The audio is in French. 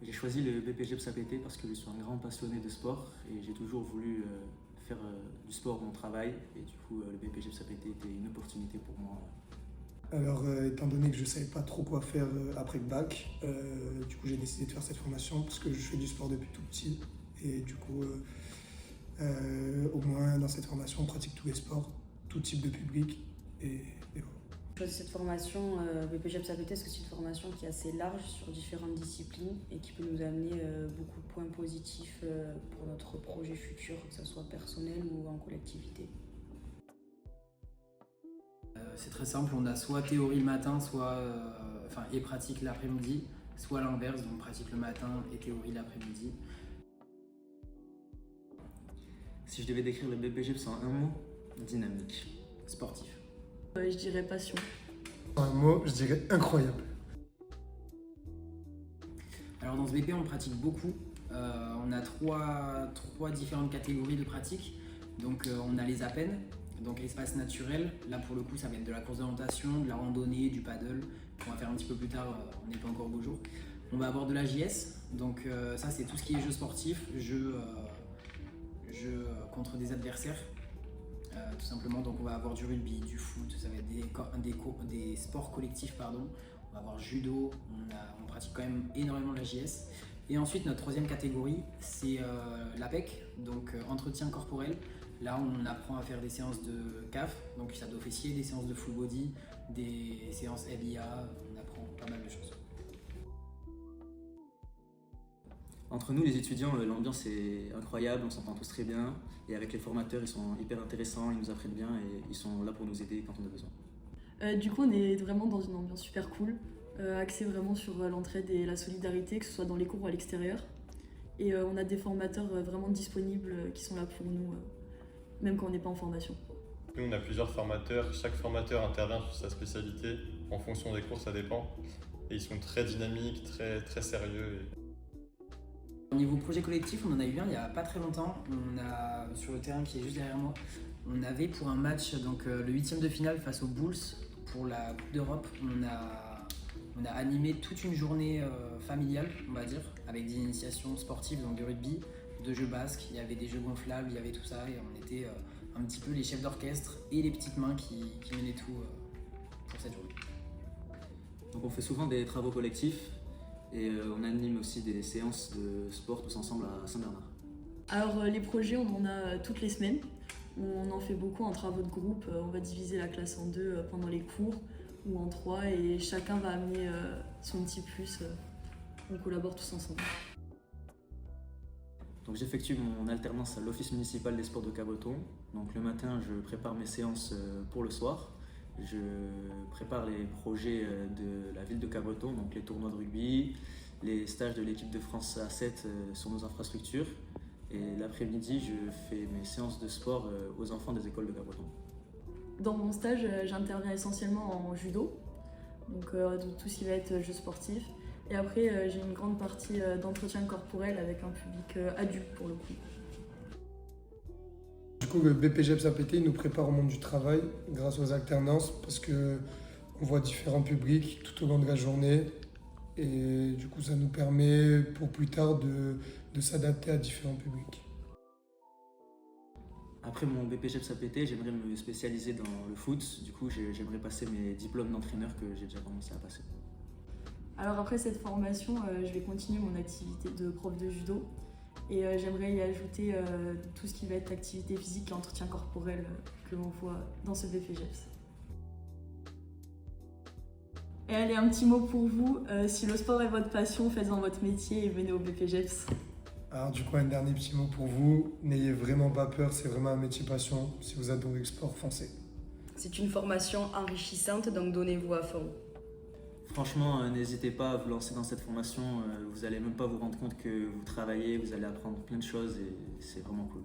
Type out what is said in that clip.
J'ai choisi le BPGEPS APT parce que je suis un grand passionné de sport et j'ai toujours voulu faire du sport mon travail. Et du coup, le BPGEPS APT était une opportunité pour moi. Alors, étant donné que je ne savais pas trop quoi faire après le bac, du coup j'ai décidé de faire cette formation parce que je fais du sport depuis tout petit. Et du coup, au moins dans cette formation, on pratique tous les sports, tout type de public. Et voilà. J'ai choisi cette formation BPGEPS APT parce que c'est une formation qui est assez large sur différentes disciplines et qui peut nous amener beaucoup de points positifs pour notre projet futur, que ce soit personnel ou en collectivité. C'est très simple, on a soit théorie le matin, soit et pratique l'après-midi, soit l'inverse, donc pratique le matin et théorie l'après-midi. Si je devais décrire le BPGEPS en un mot, dynamique. Sportif. Je dirais passion. Un mot, je dirais incroyable. Alors dans ce BP on pratique beaucoup, on a trois différentes catégories de pratique. Donc on a les APEN, donc espace naturel, là pour le coup ça va être de la course d'orientation, de la randonnée, du paddle, qu'on va faire un petit peu plus tard, on n'est pas encore beau jour. On va avoir de la JS, donc ça c'est tout ce qui est jeux sportifs, jeux contre des adversaires, tout simplement. Donc on va avoir du rugby, du foot, ça va être des sports collectifs, pardon. On va avoir judo, on pratique quand même énormément la JS. Et ensuite notre troisième catégorie c'est l'APEC, donc entretien corporel. Là on apprend à faire des séances de CAF, donc ça doit fessier, des séances de full body, des séances LIA, on apprend pas mal de choses. Entre nous, les étudiants, l'ambiance est incroyable, on s'entend tous très bien. Et avec les formateurs, ils sont hyper intéressants, ils nous apprennent bien et ils sont là pour nous aider quand on a besoin. Du coup, on est vraiment dans une ambiance super cool, axée vraiment sur l'entraide et la solidarité, que ce soit dans les cours ou à l'extérieur. Et on a des formateurs vraiment disponibles qui sont là pour nous, même quand on n'est pas en formation. Nous, on a plusieurs formateurs. Chaque formateur intervient sur sa spécialité. En fonction des cours, ça dépend. Et ils sont très dynamiques, très sérieux. Au niveau projet collectif, on en a eu un il n'y a pas très longtemps. On a, sur le terrain qui est juste derrière moi, on avait pour un match donc, le 8e de finale face aux Bulls pour la Coupe d'Europe. On a animé toute une journée familiale, on va dire, avec des initiations sportives, donc de rugby, de jeux basques. Il y avait des jeux gonflables, il y avait tout ça et on était un petit peu les chefs d'orchestre et les petites mains qui menaient tout pour cette journée. Donc on fait souvent des travaux collectifs et on anime aussi des séances de sport tous ensemble à Saint-Bernard. Alors les projets, on en a toutes les semaines. On en fait beaucoup en travaux de groupe. On va diviser la classe en deux pendant les cours ou en trois et chacun va amener son petit plus. On collabore tous ensemble. Donc j'effectue mon alternance à l'Office municipal des sports de Cabreton. Donc le matin, je prépare mes séances pour le soir. Je prépare les projets de la ville de Cabreton, donc les tournois de rugby, les stages de l'équipe de France A7 sur nos infrastructures. Et l'après-midi, je fais mes séances de sport aux enfants des écoles de Cabreton. Dans mon stage, j'interviens essentiellement en judo, donc tout ce qui va être jeux sportifs. Et après, j'ai une grande partie d'entretien corporel avec un public adulte pour le coup. Du coup, le BPGEPS APT nous prépare au monde du travail grâce aux alternances parce qu'on voit différents publics tout au long de la journée. Et du coup, ça nous permet pour plus tard de s'adapter à différents publics. Après mon BPGEPS APT, j'aimerais me spécialiser dans le foot. Du coup, j'aimerais passer mes diplômes d'entraîneur que j'ai déjà commencé à passer. Alors après cette formation, je vais continuer mon activité de prof de judo et j'aimerais y ajouter tout ce qui va être activité physique et entretien corporel que l'on voit dans ce BPGEPS. Et allez, un petit mot pour vous, si le sport est votre passion, faites-en votre métier et venez au BPGEPS. Alors du coup, un dernier petit mot pour vous. N'ayez vraiment pas peur, c'est vraiment un métier passion. Si vous adorez le sport, foncez. C'est une formation enrichissante, donc donnez-vous à fond. Franchement, n'hésitez pas à vous lancer dans cette formation. Vous n'allez même pas vous rendre compte que vous travaillez, vous allez apprendre plein de choses et c'est vraiment cool.